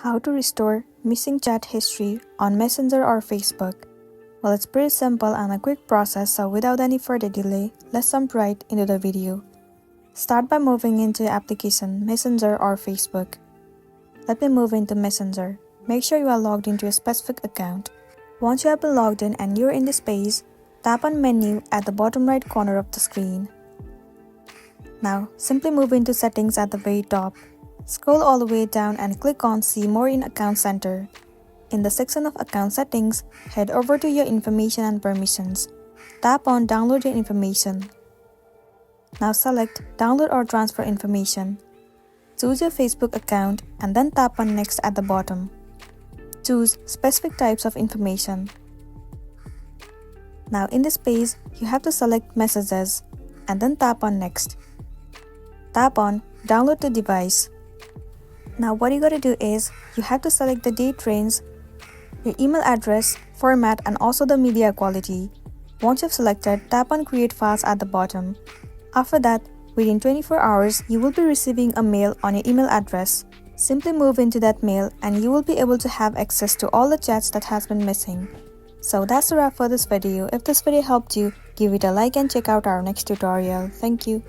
How to restore missing chat history on Messenger or Facebook? Well, it's pretty simple and a quick process, so without any further delay, let's jump right into the video. Start by moving into your application Messenger or Facebook. Let me move into Messenger. Make sure you are logged into a specific account. Once you have been logged in and you're in this page, tap on Menu at the bottom right corner of the screen. Now, simply move into Settings at the very top. Scroll all the way down and click on See More in Account Center. In the section of Account Settings, head over to Your Information and Permissions. Tap on Download Your Information. Now select Download or Transfer Information. Choose your Facebook account and then tap on Next at the bottom. Choose Specific Types of Information. Now in this page, you have to select Messages and then tap on Next. Tap on Download to Device. Now what you gotta do is, you have to select the date range, your email address, format and also the media quality. Once you've selected, tap on Create Files at the bottom. After that, within 24 hours, you will be receiving a mail on your email address. Simply move into that mail and you will be able to have access to all the chats that has been missing. So that's a wrap for this video. If this video helped you, give it a like and check out our next tutorial. Thank you.